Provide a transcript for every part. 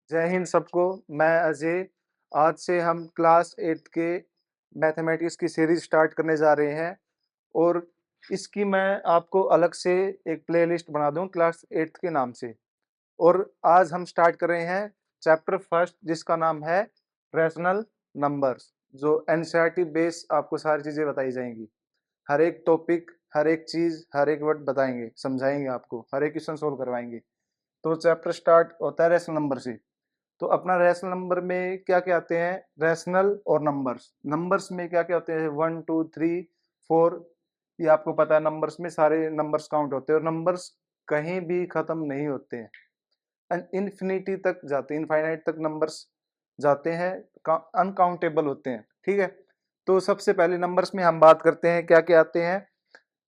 जय हिंद सबको। मैं अजय। आज से हम क्लास 8 के मैथमेटिक्स की सीरीज स्टार्ट करने जा रहे हैं और इसकी मैं आपको अलग से एक प्लेलिस्ट बना दूं क्लास 8 के नाम से। और आज हम स्टार्ट कर रहे हैं चैप्टर फर्स्ट, जिसका नाम है रैशनल नंबर्स। जो एनसीईआरटी बेस आपको सारी चीज़ें बताई जाएंगी। हर एक टॉपिक, हर एक चीज़, हर एक वर्ड बताएंगे, समझाएंगे आपको, हर एक क्वेश्चन सोल्व करवाएंगे। तो चैप्टर स्टार्ट होता है रैशनल नंबर से। तो अपना रैशनल नंबर में क्या क्या आते हैं? रैशनल और नंबर्स। नंबर्स में क्या क्या होते हैं? 1 2 3 4। ये आपको पता है, नंबर्स में सारे नंबर्स काउंट होते हैं और नंबर्स कहीं भी खत्म नहीं होते हैं, इन्फिनिटी तक जाते हैं, इनफाइनाइट तक नंबर्स जाते हैं, अनकाउंटेबल होते हैं। ठीक है। तो सबसे पहले नंबर्स में हम बात करते हैं क्या क्या आते हैं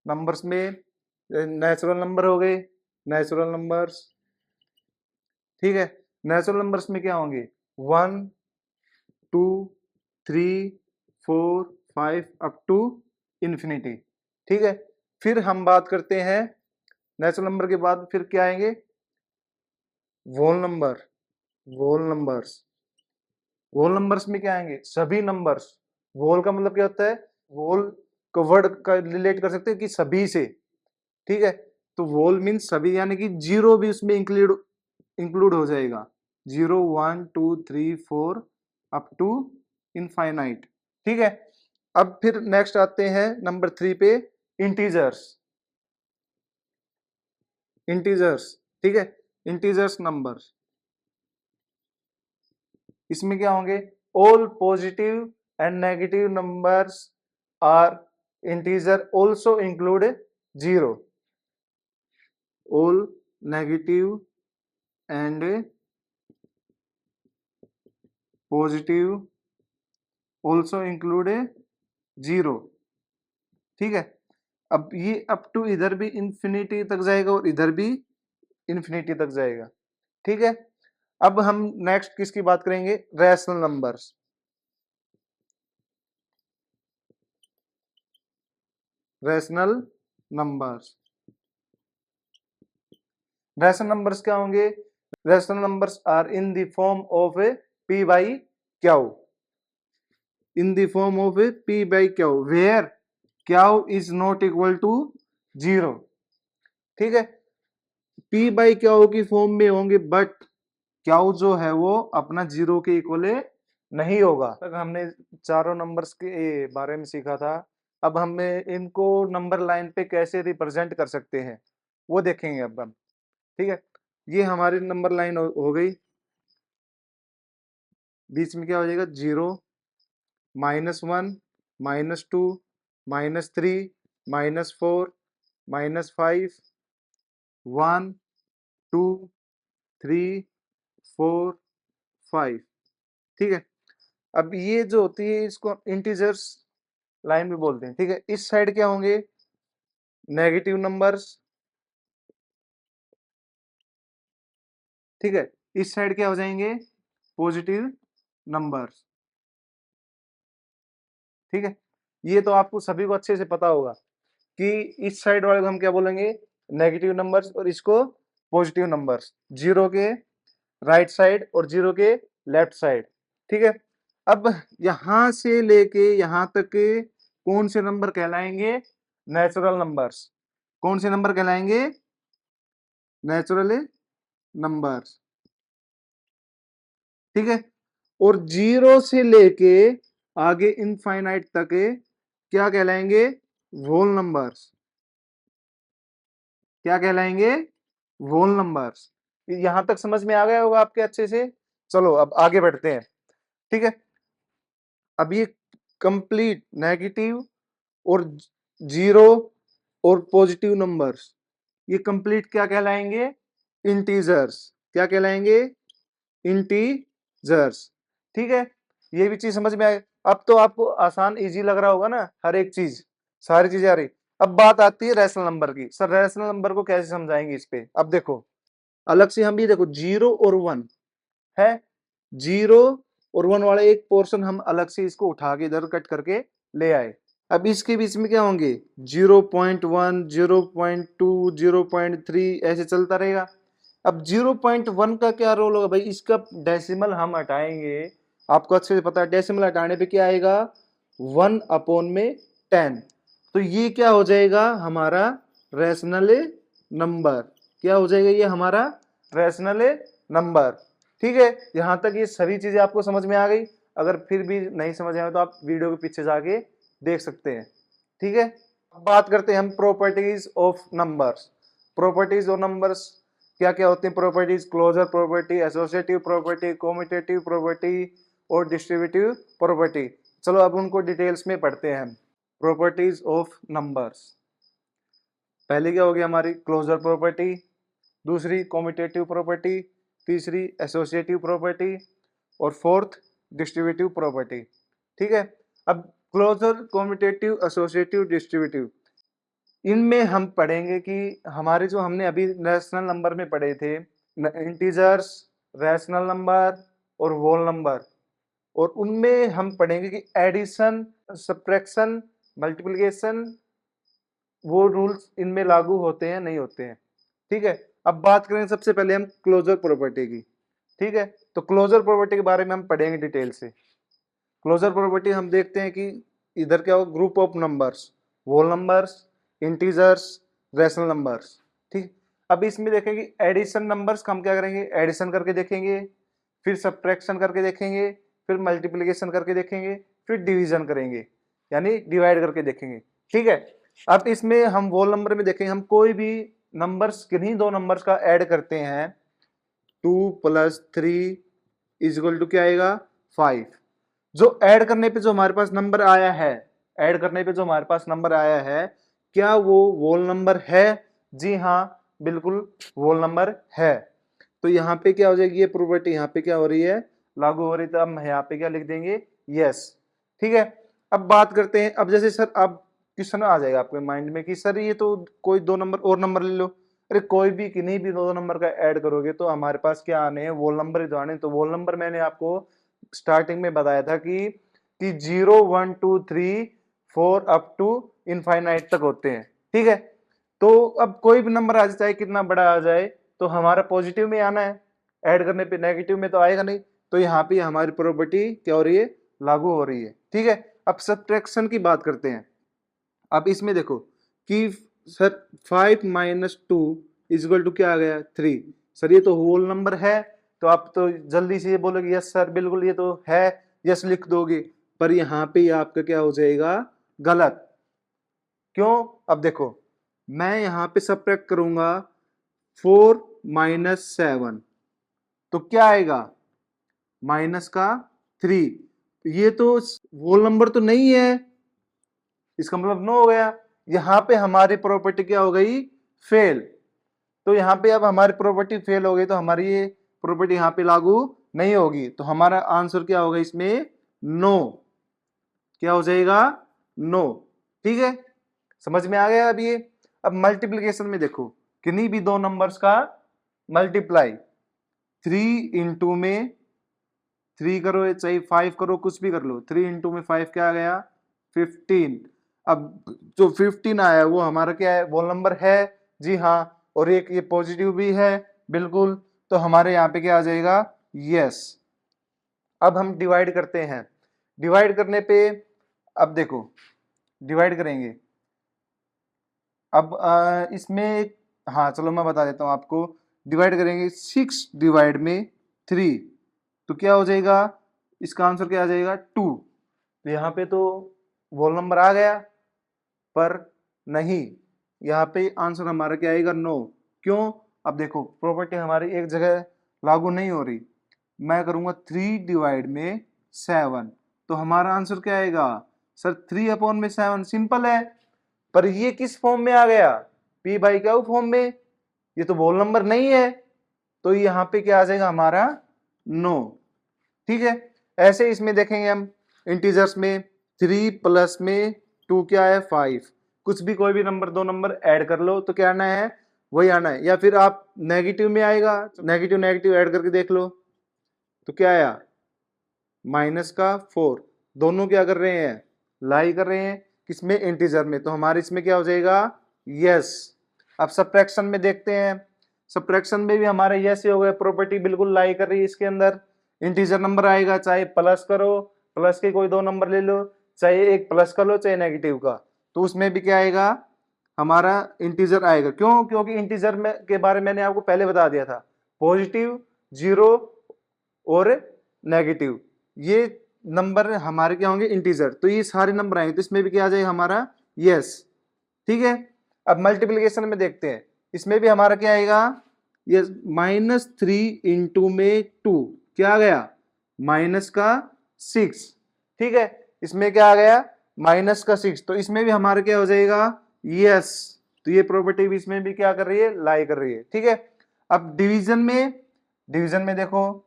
नंबर्स में। नेचुरल नंबर हो गए, नेचुरल नंबर्स। ठीक है। नेचुरल नंबर्स में क्या होंगे? 1 2 3 4 5 अप टू इन्फिनिटी। ठीक है। फिर हम बात करते हैं नेचुरल नंबर के बाद फिर क्या आएंगे? वोल नंबर, वोल नंबर्स। वोल नंबर्स में क्या आएंगे? सभी नंबर्स। वोल का मतलब क्या होता है? वोल को वर्ड का रिलेट कर सकते हैं कि सभी से। ठीक है। तो वोल मीन्स सभी, यानी कि जीरो भी उसमें इंक्लूड इंक्लूड हो जाएगा। 0 1 2 3 4 अप टू इनफाइनाइट। ठीक है। अब फिर नेक्स्ट आते हैं नंबर 3 पे, इंटीजर्स। इंटीजर्स। ठीक है। इंटीजर्स नंबर्स, इसमें क्या होंगे? All positive and negative numbers are integer also include zero. All negative and positive also include zero. ठीक है। अब ये अप टू इधर भी इंफिनिटी तक जाएगा और इधर भी इंफिनिटी तक जाएगा। ठीक है। अब हम नेक्स्ट किसकी बात करेंगे? Rational numbers. Rational numbers. Rational numbers क्या होंगे? Rational numbers are in the form of P by Q. In the form of P by Q where Q is not equal to zero. ठीक है। P by Q की form में होंगे, but Q जो है वो अपना जीरो के इक्वल नहीं होगा। तक हमने चारों नंबर्स के बारे में सीखा था। अब हमें इनको नंबर लाइन पे कैसे रिप्रेजेंट कर सकते हैं वो देखेंगे अब हम। ठीक है। ये हमारी नंबर लाइन हो गई। बीच में क्या हो जाएगा? 0 -1 -2 -3 -4 -5 1 2 3 4 5। ठीक है। अब ये जो होती है इसको इंटीजर्स लाइन भी बोलते हैं। ठीक है। इस साइड क्या होंगे? Negative numbers. ठीक है। इस साइड क्या हो जाएंगे? Positive numbers. ठीक है। ये तो आपको सभी को अच्छे से पता होगा कि इस साइड वाले को हम क्या बोलेंगे? नेगेटिव नंबर्स, और इसको पॉजिटिव नंबर्स। जीरो के राइट साइड और जीरो के लेफ्ट साइड। ठीक है। अब यहां से लेके यहां तक के कौन से नंबर कहलाएंगे? Natural numbers. कौन से नंबर कहलाएंगे? Natural numbers. ठीक है। और जीरो से लेके आगे इनफाइनाइट तक क्या कहलाएंगे? Whole numbers. क्या कहलाएंगे? Whole numbers. यहां तक समझ में आ गया होगा आपके अच्छे से। चलो अब आगे बढ़ते हैं। ठीक है। अब ये कंप्लीट नेगेटिव और जीरो और पॉजिटिव नंबर्स, ये कंप्लीट क्या कहलाएंगे? इंटीजर्स। क्या कहलाएंगे? इंटीजर्स। ठीक है। ये भी चीज समझ में आए। अब तो आपको आसान इजी लग रहा होगा ना, हर एक चीज, सारी चीजें आ रही। अब बात आती है रैशनल नंबर की। सर रैशनल नंबर को कैसे समझाएंगे इस पे? अब देखो, अलग से हम भी देखो, 0 और 1 है। 0 और 1 वाला एक पोर्शन हम अलग से इसको उठा के इधर कट करके ले आए। अब इसके बीच में क्या होंगे? 0.1 0.2 0.3 ऐसे चलता रहेगा। अब 0.1 का क्या रोल होगा भाई, इसका डेसिमल हम हटाएंगे, आपको अच्छे से पता है डेसिमल हटाने पे क्या आएगा 1/10। तो ये क्या हो जाएगा हमारा रैशनल नंबर, क्या हो जाएगा ये हमारा रैशनल नंबर। ठीक है, यहां तक ये सभी चीजें आपको समझ में आ गई। अगर फिर भी नहीं समझ आए तो आप वीडियो के पीछे जाके देख सकते हैं। ठीक है, अब बात करते हैं हम properties of numbers. Properties of numbers क्या क्या होती हैं properties, closure property, associative property, commutative property और डिस्ट्रीब्यूटिव प्रॉपर्टी। चलो अब उनको डिटेल्स में पढ़ते हैं हम। प्रॉपर्टीज ऑफ नंबर्स, पहले क्या हो गया हमारी क्लोजर प्रॉपर्टी, दूसरी कॉम्यूटेटिव प्रॉपर्टी, तीसरी एसोसिएटिव प्रॉपर्टी और फोर्थ डिस्ट्रीब्यूटिव प्रॉपर्टी। ठीक है, अब क्लोजर, कॉम्यूटेटिव, एसोसिएटिव, डिस्ट्रीब्यूटिव, इनमें हम पढ़ेंगे कि हमारे जो हमने अभी रैशनल नंबर में पढ़े थे, इंटीजर्स, रैशनल नंबर और होल नंबर, और उनमें हम पढ़ेंगे कि एडिशन, सब्ट्रैक्शन, मल्टीप्लिकेशन, वो रूल्स इनमें लागू होते हैं नहीं होते हैं। ठीक है, अब बात करें सबसे पहले हम क्लोजर प्रॉपर्टी की। ठीक है, तो क्लोजर प्रॉपर्टी के बारे में हम पढ़ेंगे डिटेल से। क्लोजर प्रॉपर्टी हम देखते हैं कि इधर क्या हो, group of numbers, whole numbers, integers, rational numbers. ठीक, अब इसमें देखेंगे एडिशन नंबर्स हम क्या करेंगे, एडिशन करके देखेंगे, फिर सब्ट्रैक्शन करके देखेंगे, फिर मल्टीप्लिकेशन करके देखेंगे, फिर डिवीजन करेंगे यानी डिवाइड करके देखेंगे। ठीक है, अब इसमें हम होल नंबर में देखेंगे, हम कोई भी नंबर्स, किन्हीं दो नंबर्स का ऐड करते हैं, 2 + 3 = क्या आएगा 5। जो ऐड करने पे जो हमारे पास नंबर आया है, ऐड करने पे जो हमारे पास नंबर आया है, क्या वो होल नंबर है? जी हाँ, बिल्कुल होल नंबर है। तो यहाँ पे क्या हो जाएगी, ये प्रॉपर्टी यहाँ पे क्या हो रही है, लागू हो रही है। तो हम यहाँ पे क्या लिख देंगे, यस। ठीक है, अब बात करते हैं, अब जैसे सर अब क्वेश्चन आ जाएगा आपके माइंड में कि सर ये तो कोई दो नंबर और नंबर ले लो। अरे कोई भी किन्हीं भी दो नंबर का ऐड करोगे तो हमारे पास क्या आने हैं, होल नंबर ही तो आने हैं। तो होल नंबर मैंने आपको स्टार्टिंग में बताया था कि 0 1 2 3 4 अप टू इनफाइनाइट तक होते हैं। ठीक है, तो अब कोई भी नंबर आ जाए, चाहे कितना बड़ा आ जाए, तो हमारा पॉजिटिव में आना है, ऐड करने पे नेगेटिव में तो आएगा नहीं। तो यहाँ पे हमारी प्रॉपर्टी क्या हो रही है, लागू हो रही है। ठीक है, अब सब्ट्रैक्शन की बात करते हैं। अब इसमें देखो कि सर 5 - 2 = क्या आ गया 3। सर ये तो होल नंबर है, तो आप तो जल्दी से ये बोलोगे यस सर बिल्कुल ये तो है, यस लिख दोगे। पर यहाँ पे आपका क्या हो जाएगा, गलत। क्यों, अब देखो मैं यहाँ पे सब्ट्रैक्ट करूंगा 4 - 7, तो क्या आएगा -3। ये तो होल नंबर तो नहीं है, इसका मतलब नो हो गया। यहां पे हमारी प्रॉपर्टी क्या हो गई, फेल। तो यहाँ पे अब हमारी प्रॉपर्टी फेल हो गई, तो हमारी ये प्रॉपर्टी यहाँ पे लागू नहीं होगी। तो हमारा आंसर क्या होगा इसमें, नो। क्या हो जाएगा, नो। ठीक है, समझ में आ गया अब ये। अब मल्टीप्लीकेशन में देखो, किन्हीं भी दो नंबर्स का मल्टीप्लाई, 3 इंटू में 3 करो चाहे 5 करो, कुछ भी कर लो, 3 इंटू में 5 क्या आ गया 15। अब जो 15 आया वो हमारा क्या है, होल नंबर है। जी हाँ, और एक ये पॉजिटिव भी है, बिल्कुल। तो हमारे यहाँ पे क्या आ जाएगा, यस। अब हम डिवाइड करते हैं, डिवाइड करने पे अब देखो डिवाइड करेंगे। अब इसमें हाँ चलो मैं बता देता हूँ आपको, डिवाइड करेंगे 6 डिवाइड में 3, तो क्या हो जाएगा, इसका आंसर क्या आ जाएगा 2। तो यहाँ पे तो होल नंबर आ गया, पर नहीं, यहाँ पे आंसर हमारा क्या आएगा, नो। क्यों, अब देखो प्रॉपर्टी हमारी एक जगह लागू नहीं हो रही। मैं करूंगा 3 डिवाइड में 7, तो हमारा आंसर क्या आएगा, सर 3/7। सिंपल है, पर ये किस फॉर्म में आ गया, पी बाई क्यू फॉर्म में, ये तो होल नंबर नहीं है। तो यहाँ पे क्या आ जाएगा हमारा, नो। ठीक है, ऐसे इसमें देखेंगे हम इंटीजर्स में, 3 प्लस में 2 क्या है 5। कुछ भी कोई भी नंबर दो नंबर ऐड कर लो तो क्या आना है, वही आना है। या फिर आप नेगेटिव में आएगा, नेगेटिव नेगेटिव ऐड करके देख लो, तो क्या आया -4। दोनों क्या कर रहे हैं, लाई कर रहे हैं, किसमें, इंटीजर में। तो हमारे इसमें क्या हो जाएगा, यस। अब सब्ट्रैक्शन में देखते हैं, सब्ट्रैक्शन में भी हमारा यस ही हो गया, प्रॉपर्टी बिल्कुल लाई कर रही है इसके अंदर। इंटीजर नंबर आएगा, चाहे प्लस करो, प्लस के कोई दो नंबर ले लो, चाहे एक प्लस कर लो चाहे नेगेटिव का, तो उसमें भी क्या आएगा, हमारा इंटीजर आएगा। क्यों? क्योंकि इंटीजर में के बारे में मैंने आपको पहले बता दिया था, पॉजिटिव, जीरो और नेगेटिव, ये नंबर हमारे क्या होंगे, इंटीजर। तो ये सारे नंबर आएंगे, तो इसमें भी क्या आ जाएगा हमारा, यस। ठीक है, अब मल्टीप्लीकेशन में देखते हैं, इसमें भी हमारा क्या आएगा, ये -3 इंटू में 2 क्या आ गया, माइनस का 6। ठीक है, इसमें क्या आ गया, माइनस का 6, तो इसमें भी हमारा क्या हो जाएगा, यस। तो ये प्रॉपर्टी भी इसमें भी क्या कर रही है, लाई कर रही है। ठीक है, अब डिवीजन में देखो,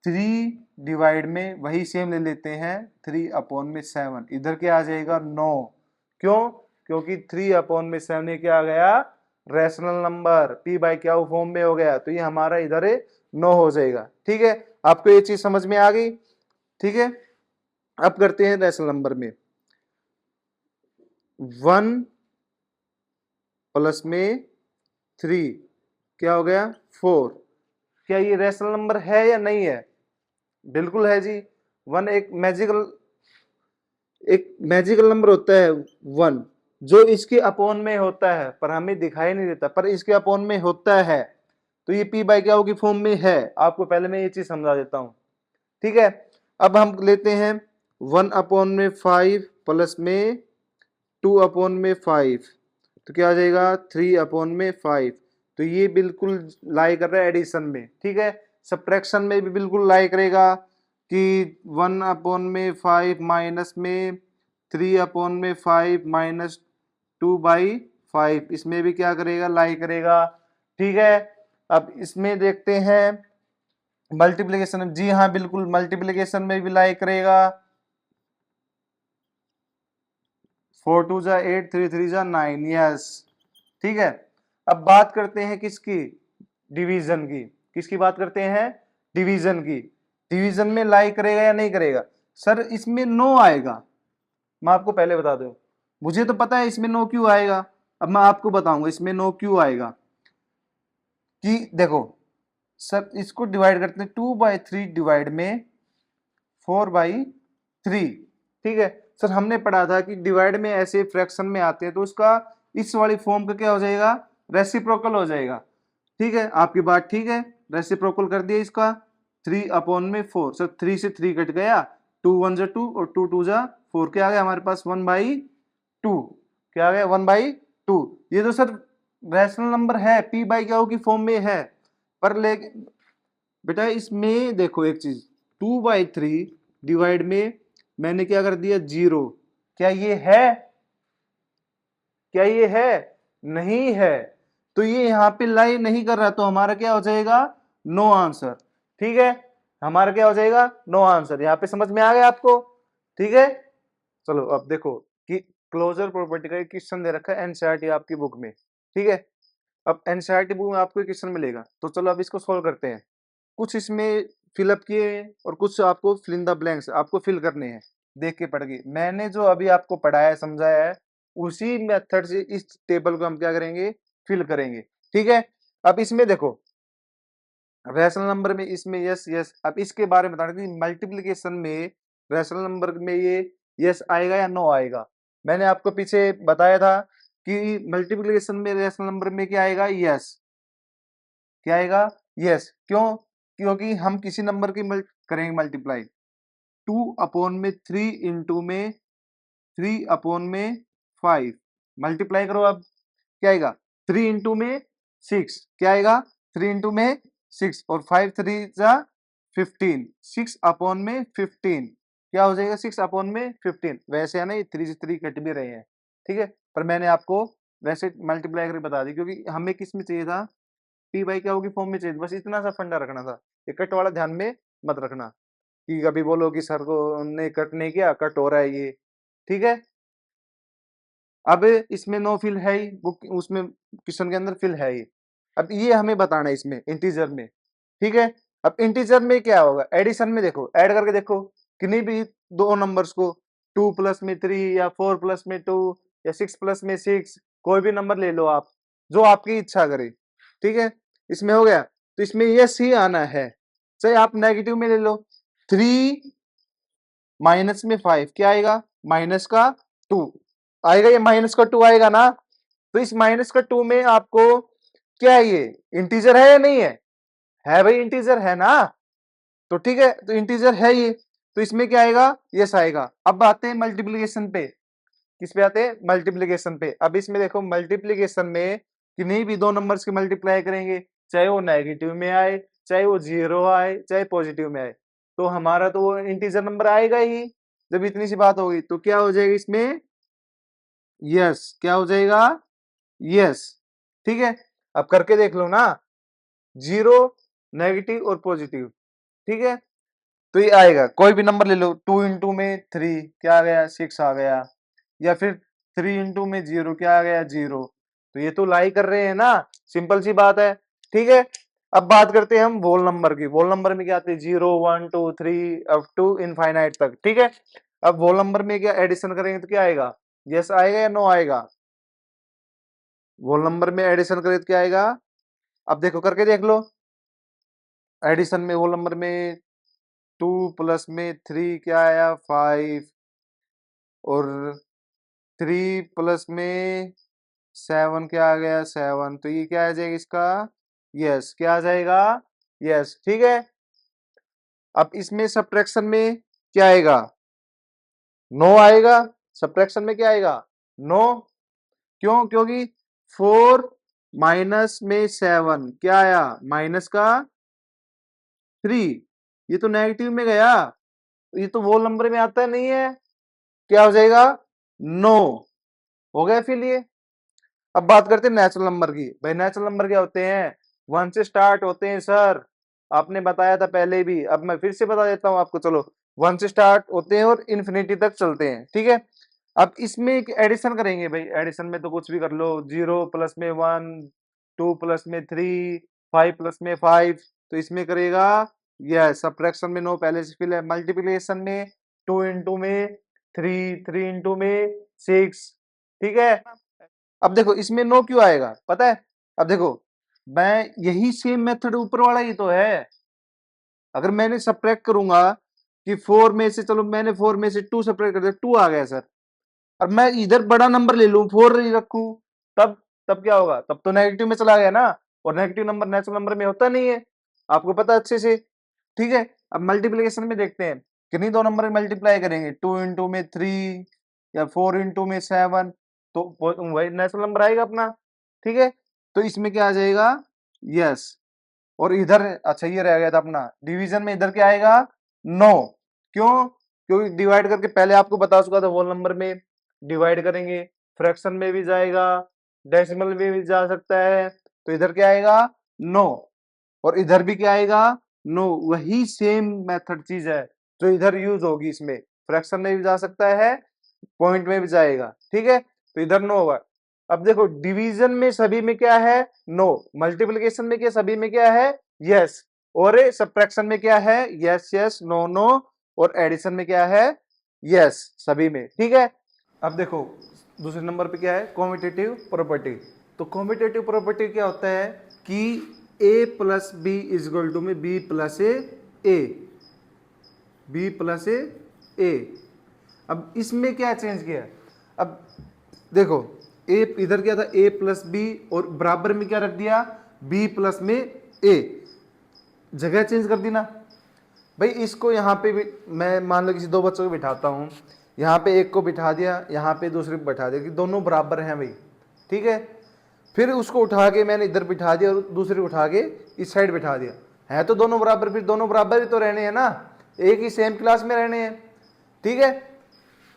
3 डिवाइड में वही सेम ले लेते हैं, 3/7, इधर क्या आ जाएगा, 9। क्यों? क्योंकि 3/7 ये क्या आ गया, rational number, P by Q form में हो गया, तो ये हमारा इधर 9 हो जाएगा। ठीक है, आपको ये चीज समझ में आ गई। ठीक है, अब करते हैं रैशनल नंबर में, 1 प्लस में 3 क्या हो गया, 4। क्या ये रैशनल नंबर है या नहीं है? बिल्कुल है जी। 1 एक मैजिकल नंबर होता है 1, जो इसके अपॉन में होता है पर हमें दिखाई नहीं देता, पर इसके अपॉन में होता है, तो ये पी बाई क्यू की फॉर्म में है। आपको पहले मैं ये चीज समझा देता हूं। ठीक है, अब हम लेते हैं 1/5 प्लस में 2/5, तो क्या आ जाएगा, 3/5। तो ये बिल्कुल लाई कर रहा है एडिशन में। ठीक है, सब्ट्रैक्शन में भी बिल्कुल लाई करेगा कि 1/5 माइनस में 3/5 माइनस 2/5, इसमें भी क्या करेगा, लाई करेगा। ठीक है, अब इसमें देखते हैं मल्टीप्लिकेशन, जी हाँ बिल्कुल मल्टीप्लिकेशन में भी लाई करेगा। 4 2 जा 8, 3 3 जा 9, यस। ठीक है, अब बात करते हैं किसकी, डिवीजन की। किसकी बात करते हैं, डिवीजन की। डिवीजन में लाई करेगा या नहीं करेगा? सर इसमें नो आएगा, मैं आपको पहले बता दूं, मुझे तो पता है इसमें नो क्यों आएगा, अब मैं आपको बताऊंगा इसमें नो क्यों आएगा। कि देखो सर, इसको डिवाइड करते हैं 2/3 डिवाइड में 4/3। ठीक है सर, हमने पढ़ा था कि डिवाइड में ऐसे फ्रैक्शन में आते हैं तो उसका इस वाली फॉर्म का क्या हो जाएगा, रेसिप्रोकल हो जाएगा। ठीक है, आपकी बात ठीक है, रेसिप्रोकल कर दिया इसका, 3/4। सर 3 से 3 कट गया, 2 1 जा 2 और 2 2 जा 4, क्या आ गया हमारे पास 1/2। क्या आ गया, 1/2। ये तो सर रैशनल नंबर है, पी बाई क्यू की फॉर्म में है, पर लेकिन बेटा इसमें देखो एक चीज, 2/3 डिवाइड में मैंने क्या कर दिया, 0। क्या ये है, क्या ये है, नहीं है, तो ये यहाँ पे लाई नहीं कर रहा, तो हमारा क्या हो जाएगा, नो आंसर। ठीक है, हमारा क्या हो जाएगा, नो आंसर। यहाँ पे समझ में आ गया आपको? ठीक है, चलो अब देखो कि क्लोजर प्रॉपर्टी का एक क्वेश्चन दे रखा है एनसीईआरटी आपकी बुक में। ठीक है, अब एनसीईआरटी बुक में आपको क्वेश्चन मिलेगा, तो चलो अब इसको सोल्व करते हैं। कुछ इसमें फिलअप किए हैं और कुछ आपको फिल इन द ब्लैंक्स आपको फिल करने हैं, देख के पढ़ के। मैंने जो अभी आपको पढ़ाया समझाया है, उसी मेथड से इस टेबल को हम क्या करेंगे, फिल करेंगे। ठीक है, अब इसमें देखो रैशनल नंबर में इसमें यस यस, अब इसके बारे में बताना कि मल्टीप्लिकेशन में रैशनल नंबर में ये यस आएगा या नो आएगा। मैंने आपको पीछे बताया था कि मल्टीप्लिकेशन में रैशनल नंबर में क्या आएगा, यस। क्या आएगा, यस। क्यों? क्योंकि हम किसी नंबर की करेंगे मल्टीप्लाई, 2/3 इंटू में 3/5 मल्टीप्लाई करो, अब क्या आएगा, 3 इंटू में 6, क्या आएगा, 3 इंटू में 6 और 5 3 जा 15, 6/15 क्या हो जाएगा, 6/15। वैसे है ना, ये 3 से 3 कट भी रहे हैं। ठीक है, पर मैंने आपको वैसे मल्टीप्लाई करके बता दी, क्योंकि हमें किस में चाहिए था, पी बाई क्या होगी फॉर्म में चाहिए, बस इतना सा फंडा रखना था। ये कट वाला ध्यान में मत रखना कि कभी बोलो कि सर को ने कट नहीं किया, कट हो रहा है ये। ठीक है, अब इसमें नो फिल है ही, बुक उसमें क्वेश्चन के अंदर फिल है ही। अब ये हमें बताना है इसमें इंटीजर में। ठीक है, अब इंटीजर में क्या होगा, एडिशन में देखो, ऐड करके देखो किन्हीं भी दो नंबर्स को, 2 प्लस में 3 या 4 प्लस में 2 या 6 प्लस में 6, कोई भी नंबर ले लो आप, जो आपकी इच्छा करे। ठीक है, इसमें हो गया, तो इसमें यस ही आना है, चाहे आप नेगेटिव में ले लो। 3 माइनस में 5 क्या आएगा, माइनस का 2 आएगा, ये माइनस का 2 आएगा ना। तो इस माइनस का 2 में आपको क्या है, ये इंटीजर है या नहीं है भाई, इंटीजर है ना, तो ठीक है, तो इंटीजर है ये, तो इसमें क्या आएगा, यस आएगा। अब आते हैं मल्टीप्लीकेशन पे, किस पे आते हैं, मल्टीप्लीकेशन पे। अब इसमें देखो मल्टीप्लीकेशन में किन्हीं भी दो नंबर्स की मल्टीप्लाई करेंगे, चाहे वो नेगेटिव में आए, चाहे वो जीरो आए, चाहे पॉजिटिव में आए, तो हमारा तो वो इंटीजर नंबर आएगा ही। जब इतनी सी बात होगी तो क्या हो जाएगा इसमें, यस, क्या हो जाएगा, यस, ठीक है। अब करके देख लो ना, जीरो, नेगेटिव और पॉजिटिव, ठीक है, तो ये आएगा, कोई भी नंबर ले लो, 2 इंटू में 3 क्या आ गया, 6 आ गया, या फिर 3 इंटू में 0 क्या आ गया, 0। तो ये तो लाई कर रहे हैं ना, सिंपल सी बात है, ठीक है। अब बात करते हैं हम वोल नंबर की। वोल नंबर में क्या आते हैं, 0 1 2 3 अप टू इनफाइनाइट तक, ठीक है। अब वोल नंबर में क्या एडिशन करेंगे तो क्या आएगा, यस आएगा या नो आएगा, वोल नंबर में एडिशन करें तो क्या आएगा। अब देखो करके देख लो, एडिशन में वोल नंबर में 2 प्लस में 3 क्या आया, 5, और 3 प्लस में 7 क्या आ गया, 7, तो ये क्या आ जाएगा इसका, यस, क्या आ जाएगा, यस, ठीक है। अब इसमें सब्ट्रैक्शन में क्या आएगा, नो आएगा, सब्ट्रैक्शन में क्या आएगा, नो, क्यों, क्योंकि 4 माइनस में 7 क्या आया, माइनस का 3, ये तो नेगेटिव में गया, ये तो वो नंबर में आता नहीं है, क्या हो जाएगा, नो, हो गया फिर ये। अब बात करते हैं नेचुरल नंबर की। भाई नेचुरल नंबर क्या होते हैं, 1 से स्टार्ट होते हैं सर, आपने बताया था पहले भी, अब मैं फिर से बता देता हूं आपको, चलो 1 से स्टार्ट होते हैं और इन्फिनिटी तक चलते हैं, ठीक है। अब इसमें एक एडिशन करेंगे, भाई एडिशन में तो कुछ भी कर लो, 0 प्लस में 1, 2 प्लस में 3, 5 प्लस में 5, तो इसमें करेगा, यस, सब्ट्रैक्शन में नो पहले से फिल है, मल्टीप्लिकेशन में 2 इंटू में 3, 3 इंटू में 6, ठीक है। अब देखो इसमें नो क्यों आएगा पता है, अब देखो मैं यही सेम मेथड ऊपर वाला ही तो है, अगर मैंने सब्ट्रैक्ट करूंगा कि 4 में से, चलो मैंने 4 में से 2 सब्ट्रैक्ट कर दिया, 2 आ गया सर, और मैं इधर बड़ा नंबर ले लूं 4 ही रखूं, तब तब क्या होगा, तब तो नेगेटिव में चला गया ना, और नेगेटिव नंबर नेचुरल नंबर में होता नहीं है, आपको पता अच्छे से, ठीक है। अब मल्टीप्लिकेशन में देखते हैं, किन्हीं दो नंबर में मल्टीप्लाई करेंगे, 2 इंटू में 3 या 4 इंटू में 7, तो वही नेचुरल नंबर आएगा अपना, ठीक है। तो इसमें क्या आ जाएगा, यस, और इधर अच्छा ये रह गया था अपना डिवीजन में, इधर क्या आएगा, नो, क्यों, क्योंकि डिवाइड करके पहले आपको बता चुका था, होल नंबर में डिवाइड करेंगे, फ्रैक्शन में भी जाएगा, डेसिमल में भी जा सकता है, तो इधर क्या आएगा, नो, और इधर भी क्या आएगा, नो, वही सेम मेथड चीज है जो इधर यूज होगी, इसमें फ्रैक्शन में भी जा सकता है, पॉइंट में भी जाएगा, ठीक है, तो इधर नो होगा। अब देखो डिवीजन में सभी में क्या है, नो, मल्टीप्लिकेशन में क्या सभी में क्या है, यस, और सब्ट्रैक्शन में क्या है, यस यस नो नो, और एडिशन में क्या है, यस, सभी में, ठीक है। अब देखो दूसरे नंबर पे क्या है, कॉम्पिटिटिव प्रॉपर्टी। तो कॉम्पिटिटिव प्रॉपर्टी क्या होता है कि a plus B is equal to में B plus A, B plus A. अब इसमें क्या चेंज किया, अब देखो ए इधर क्या था, a प्लस बी, और बराबर में क्या रख दिया, b प्लस में a, जगह चेंज कर दी ना। भाई इसको यहाँ पे भी मैं मान लो किसी दो बच्चों को बिठाता हूँ, यहाँ पे एक को बिठा दिया, यहाँ पे दूसरे को बिठा दिया कि दोनों बराबर हैं भाई, ठीक है। फिर उसको उठा के मैंने इधर बिठा दिया और दूसरे को उठा के इस साइड बिठा दिया, है तो दोनों बराबर, फिर दोनों बराबर ही तो रहने हैं ना, एक ही सेम क्लास में रहने हैं, ठीक है।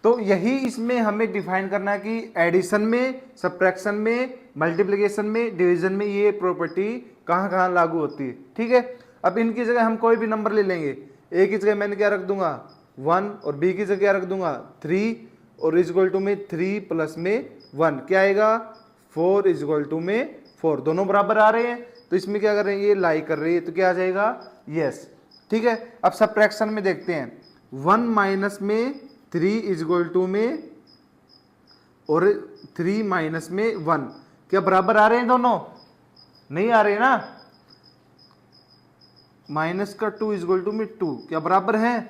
तो यही इसमें हमें डिफाइन करना है कि एडिशन में, सब्ट्रैक्शन में, मल्टीप्लिकेशन में, डिवीजन में ये प्रॉपर्टी कहाँ कहाँ लागू होती है, ठीक है। अब इनकी जगह हम कोई भी नंबर ले लेंगे, ए की जगह मैंने क्या रख दूंगा 1, और बी की जगह क्या रख दूंगा 3, और इज इक्वल टू में 3 प्लस में 1 क्या आएगा 4 इज इक्वल टू में 4, दोनों बराबर आ रहे हैं, तो इसमें क्या कर रहे हैं, ये लाई कर रही है, तो क्या आ जाएगा यस, ठीक है। अब सब्ट्रैक्शन में देखते हैं, 1 माइनस में 3 इज इक्वल टू में, और 3 माइनस में 1 क्या बराबर आ रहे हैं दोनों, नहीं आ रही ना, माइनस का 2 इजक्वल टू में 2, क्या बराबर है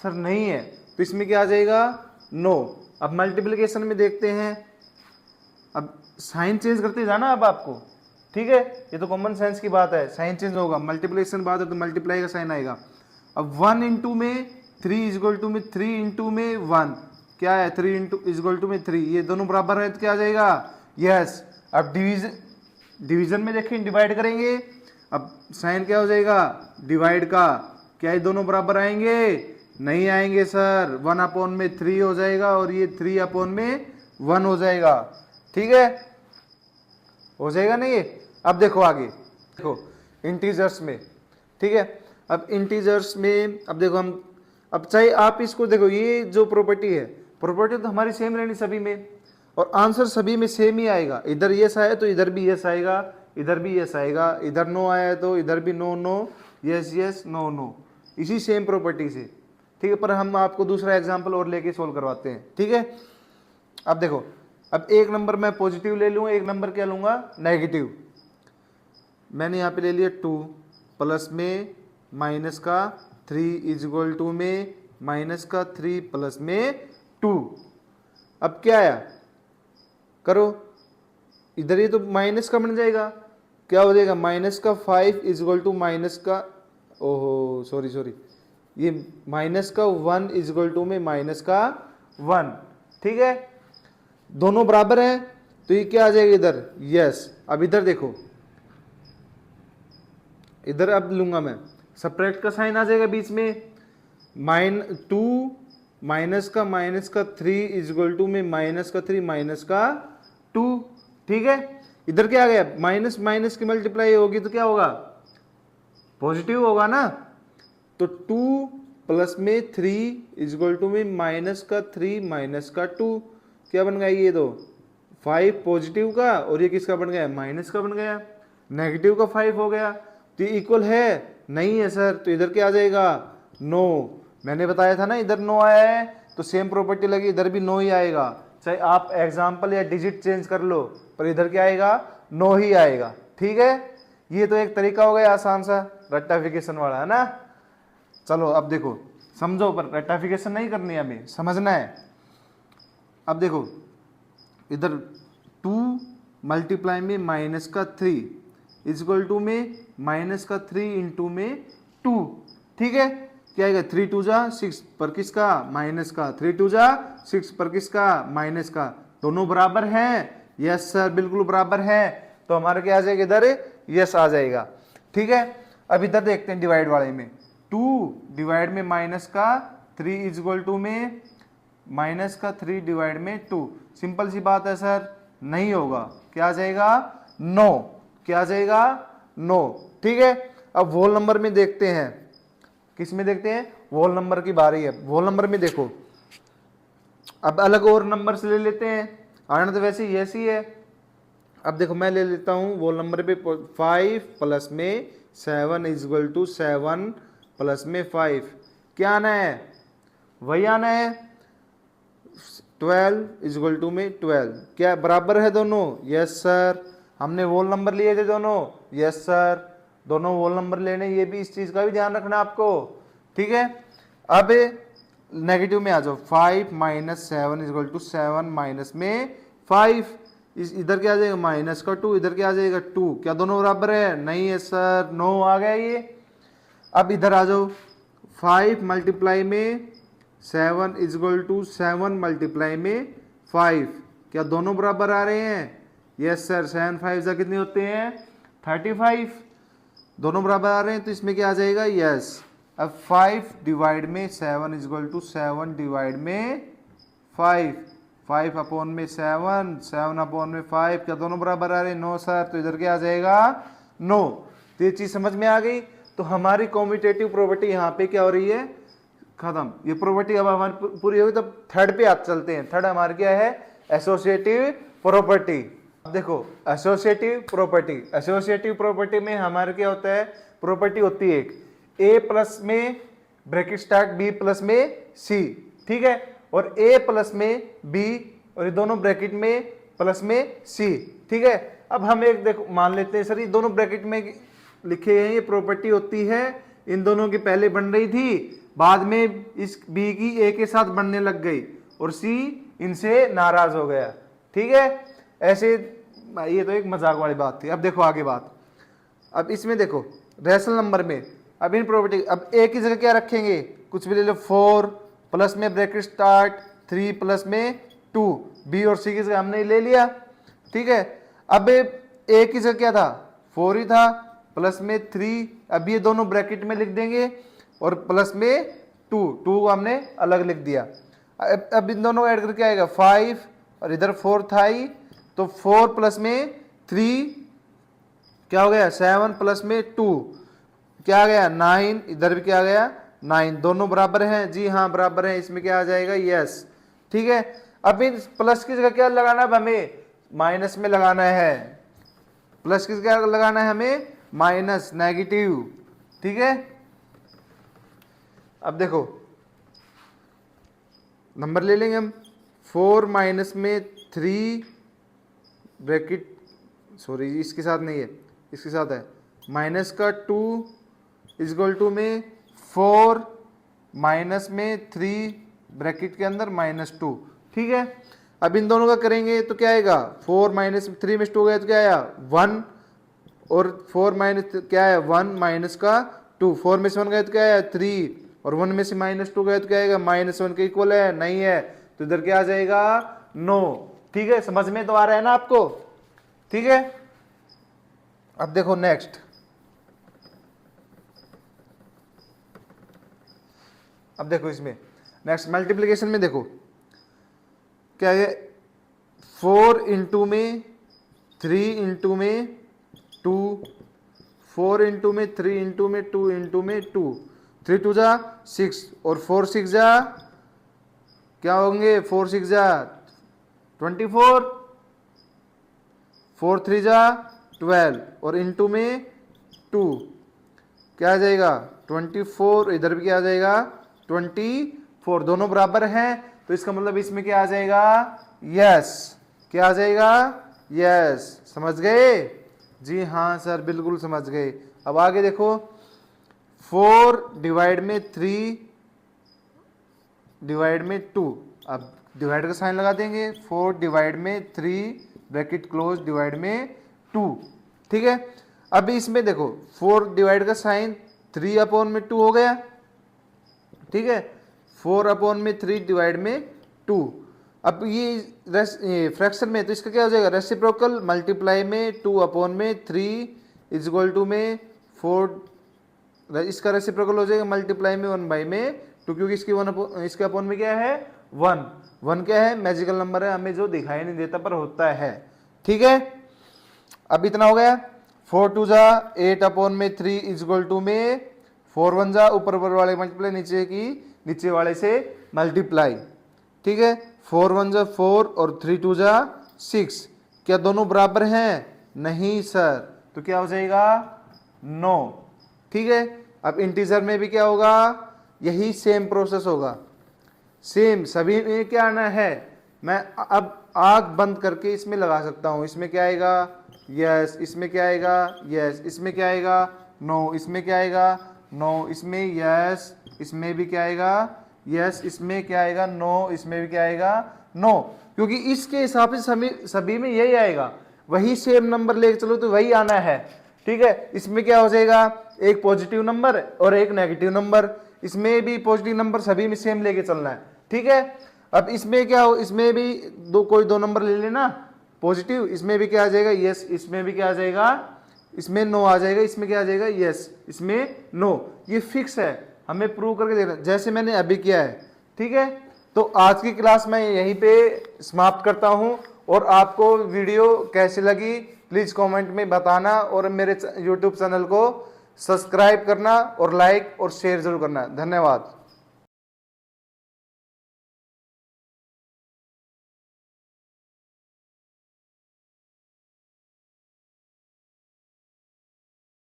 सर? नहीं है, तो इसमें क्या आ जाएगा? नो। अब मल्टीप्लिकेशन में देखते हैं, अब साइन चेंज करते जाना अब आपको, ठीक है, ये तो कॉमन सेंस की बात है, साइन चेंज होगा, मल्टीप्लिकेशन बात है तो मल्टीप्लाई का साइन आएगा। अब 1 इंटू में 3 इजक्वल टू में 3 इंटू में 1, क्या है 3 इंटू इजक्वल टू में 3, ये दोनों बराबर है तो क्या आ जाएगा? यस। अब डिवीजन में देखें, डिवाइड करेंगे, अब साइन क्या हो जाएगा? डिवाइड का, क्या ये दोनों बराबर आएंगे? नहीं आएंगे सर, 1 अपॉन में 3 हो जाएगा और ये 3 अपॉन में 1 हो जाएगा, ठीक है, हो जाएगा नहीं ये? अब देखो आगे, देखो इंटीजर्स में, ठीक है, अब इंटीजर्स में अब देखो हम, अब चाहे आप इसको देखो, ये जो प्रॉपर्टी है, प्रॉपर्टी तो हमारी सेम रहनी सभी में, और आंसर सभी में सेम ही आएगा, इधर यस आया तो इधर भी यस आएगा, इधर भी यस आएगा, इधर नो आया तो इधर भी no no, yes yes no no, इसी सेम प्रॉपर्टी से, ठीक है। पर हम आपको दूसरा एग्जांपल और लेके सोल्व करवाते हैं, ठीक है। अब देखो, अब एक नंबर मैं पॉजिटिव ले लूँगा, एक नंबर क्या लूँगा? नेगेटिव। मैंने यहाँ पे ले लिया 2 प्लस में माइनस का 3 इजक्वल टू में माइनस का 3 प्लस में 2। अब क्या आया? करो, इधर ये तो माइनस का बन जाएगा, क्या हो जाएगा? माइनस का 5 इजक्वल टू माइनस का, ओहो सॉरी, ये माइनस का 1 इजक्वल टू में माइनस का 1, ठीक है, दोनों बराबर हैं तो ये क्या आ जाएगा इधर? यस। अब इधर देखो, इधर अब लूंगा मैं, सब्ट्रैक्ट का साइन आ जाएगा बीच में, -2 माइनस का 3 इजक्वल टू में माइनस का 3 माइनस का 2, ठीक है। इधर क्या आ गया? माइनस माइनस की मल्टीप्लाई होगी तो क्या होगा? पॉजिटिव होगा ना, तो 2 प्लस में 3 इजक्वल टू में माइनस का 3 माइनस का 2, क्या बन गया? ये दो 5 पॉजिटिव का, और ये किसका बन गया? माइनस का बन गया, नेगेटिव का 5 हो गया, तो ये इक्वल है? नहीं है सर, तो इधर क्या आ जाएगा? नो। मैंने बताया था ना, इधर नो आया है तो सेम प्रॉपर्टी लगी, इधर भी नो ही आएगा, चाहे आप एग्जाम्पल या डिजिट चेंज कर लो, पर इधर क्या आएगा? नो ही आएगा, ठीक है। ये तो एक तरीका हो गया आसान सा रेक्टिफिकेशन वाला, है ना। चलो अब देखो, समझो, पर रेक्टिफिकेशन नहीं करनी है, हमें समझना है। अब देखो, इधर 2 मल्टीप्लाई में माइनस का 3 इजक्वल टू में माइनस का 3 इंटू में 2, ठीक है, क्या आएगा? 3 2 जा 6 पर किसका? माइनस का, 3 2 जा 6 पर किसका? माइनस का, दोनों बराबर हैं? यस सर, बिल्कुल बराबर है, तो हमारा क्या आ जाएगा इधर? यस आ जाएगा, ठीक है। अब इधर देखते हैं डिवाइड वाले में, 2 डिवाइड में माइनस का 3 इजक्वल टू में माइनस का 3 डिवाइड में 2, सिंपल सी बात है सर, नहीं होगा, क्या आ जाएगा? नो, क्या आ जाएगा? नो, ठीक है। अब होल नंबर में देखते हैं, किस में देखते हैं? होल नंबर की बारी है। होल नंबर में देखो, अब अलग और नंबर से ले लेते हैं, आना तो वैसे ही ऐसी है। अब देखो, मैं ले लेता हूं होल नंबर पे 5 प्लस में 7 इजक्वल टू 7 प्लस में 5, क्या आना है? वही आना है, 12 इजक्वल टू में 12, क्या बराबर है दोनों? Yes sir. हमने होल नंबर लिए थे दोनों, यस सर, दोनों होल नंबर लेने, ये भी इस चीज का भी ध्यान रखना आपको, ठीक है। अब नेगेटिव में आ जाओ, 5 माइनस 7 इजक्वल टू 7 माइनस में 5, इधर क्या आ जाएगा? माइनस का 2, इधर क्या आ जाएगा? 2, क्या दोनों बराबर है? नहीं है सर, नो आ गया ये। अब इधर आ जाओ, 5 मल्टीप्लाई में 7 इजक्वल टू 7 मल्टीप्लाई में 5, क्या दोनों बराबर आ रहे हैं? यस सर, 7 5 जा कितने होते हैं? 35, दोनों बराबर आ रहे हैं, तो इसमें क्या आ जाएगा? यस। अब 5 डिवाइड में 7 इजक्वल टू 7 डिवाइड में 5, 5 अपॉन में 7, 7 अपॉन में 5, क्या दोनों बराबर आ रहे हैं? नो सर, तो इधर क्या आ जाएगा? नो। तो ये चीज समझ में आ गई। तो हमारी कॉम्यूटेटिव प्रॉपर्टी यहाँ पे क्या हो रही है? खत्म। ये प्रॉपर्टी अब हमारी पूरी होगी, तब थर्ड पे आप चलते हैं। थर्ड हमारे क्या है? Associative property. अब देखो, एसोसिएटिव प्रॉपर्टी, एसोसिएटिव प्रॉपर्टी में हमारे क्या होता है? प्रॉपर्टी होती है एक, ए प्लस में ब्रैकेट स्टार्ट बी प्लस में सी, ठीक है, और ए प्लस में बी, और ये दोनों ब्रैकेट में प्लस में सी, ठीक है। अब हम एक देखो मान लेते हैं सर ये दोनों ब्रैकेट में लिखे हैं, ये प्रॉपर्टी होती है, इन दोनों की पहले बन रही थी, बाद में इस बी की ए के साथ बनने लग गई और सी इनसे नाराज हो गया। ठीक है, ऐसे ये तो एक मजाक वाली बात थी। अब देखो आगे बात, अब इसमें देखो रेशनल नंबर में अब इन प्रॉपर्टी, अब ए की जगह क्या रखेंगे, कुछ भी ले लो, 4 प्लस में ब्रैकेट स्टार्ट 3 प्लस में 2, बी और सी की जगह हमने ले लिया। ठीक है, अब ए की जगह क्या था, 4 ही था, प्लस में 3, अब ये दोनों ब्रैकेट में लिख देंगे और प्लस में 2 हमने अलग लिख दिया। अब इन दोनों ऐड करके आएगा 5 और इधर 4 था ही, तो 4 प्लस में 3 क्या हो गया, 7 प्लस में 2 क्या आ गया 9, इधर भी क्या आ गया 9, दोनों बराबर हैं, जी हाँ बराबर हैं, इसमें क्या आ जाएगा यस। ठीक है, अब इन प्लस की जगह क्या लगाना है, हमें माइनस में लगाना है, प्लस की जगह लगाना है हमें माइनस, नेगेटिव। ठीक है, अब देखो नंबर ले लेंगे हम, 4 माइनस में 3 ब्रैकेट, सॉरी इसके साथ नहीं है, इसके साथ है, माइनस का 2 इक्वल टू में 4 माइनस में 3 ब्रैकेट के अंदर -2। ठीक है, अब इन दोनों का करेंगे तो क्या आएगा, 4 माइनस 3 में 2 गया तो क्या आया 1, और 4 माइनस क्या है 1 माइनस का 2, 4 में से 1 गया तो क्या आया 3, और 1 में से -2 गया तो क्या आएगा -1 के इक्वल है, नहीं है, तो इधर क्या आ जाएगा 9। ठीक है, समझ में तो आ रहा है ना आपको। ठीक है, अब देखो नेक्स्ट, अब देखो इसमें नेक्स्ट मल्टीप्लिकेशन में देखो क्या है, 4 इंटू में 3 इंटू में 2, 4 इंटू में 3 इंटू में 2 इंटू में 2, 3 2 जा 6 और 4 6 जा क्या होंगे, 4 6 जा 24, 4 3 जा 12 और इंटू में 2 क्या आ जाएगा 24, इधर भी क्या आ जाएगा 24, दोनों बराबर हैं, तो इसका मतलब इसमें क्या आ जाएगा यस, क्या आ जाएगा यस। समझ गए, जी हाँ सर बिल्कुल समझ गए। अब आगे देखो, 4 डिवाइड में 3 डिवाइड में 2, अब डिवाइड का साइन लगा देंगे, 4 डिवाइड में 3 ब्रैकेट क्लोज डिवाइड में 2। ठीक है, अब इसमें देखो 4 डिवाइड का साइन 3 अपॉन में 2 हो गया। ठीक है, 4 अपॉन में 3 डिवाइड में 2, अब ये फ्रैक्शन में तो इसका क्या हो जाएगा रेसिप्रोकल, मल्टीप्लाई में 2 अपॉन में 3 इक्वल टू में 4, इसका रेसिप्रोकल हो जाएगा मल्टीप्लाई में 1 बाई में 2, क्योंकि इसके अपॉन में क्या है 1 क्या है मैजिकल नंबर है, हमें जो दिखाई नहीं देता पर होता है। ठीक है, अब इतना हो गया, 4 2 जा 8 अपॉन में 3 इक्वल टू में 4 1 जा ऊपर वाले मल्टीप्लाई, नीचे वाले से मल्टीप्लाई। ठीक है, 4 1 जा 4 और 3 2 जा 6, क्या दोनों बराबर हैं, नहीं सर, तो क्या हो जाएगा 9। ठीक है, अब इंटीजर में भी क्या होगा, यही सेम प्रोसेस होगा, सेम सभी में क्या आना है, मैं अब आंख बंद करके इसमें लगा सकता हूं, इसमें क्या आएगा यस, इसमें क्या आएगा यस, इसमें क्या आएगा 9, इसमें क्या आएगा 9, इसमें यस, इसमें भी क्या आएगा यस, इसमें क्या आएगा 9, इसमें भी क्या आएगा 9, क्योंकि इसके हिसाब से सभी में यही आएगा, वही सेम नंबर लेके चलो तो वही आना है। ठीक है, इसमें क्या हो जाएगा एक पॉजिटिव नंबर और एक नेगेटिव नंबर, इसमें भी पॉजिटिव नंबर सभी में सेम लेके चलना है। ठीक है, अब इसमें क्या हो, इसमें भी कोई दो नंबर ले लेना पॉजिटिव, इसमें भी क्या आ जाएगा यस, इसमें भी क्या आ जाएगा, इसमें 9 आ जाएगा, इसमें क्या आ जाएगा यस, इसमें 9, ये फिक्स है, हमें प्रूव करके देना जैसे मैंने अभी किया है। ठीक है, तो आज की क्लास मैं यहीं पे समाप्त करता हूं, और आपको वीडियो कैसी लगी प्लीज कमेंट में बताना, और मेरे यूट्यूब चैनल को सब्सक्राइब करना और लाइक और शेयर जरूर करना। धन्यवाद।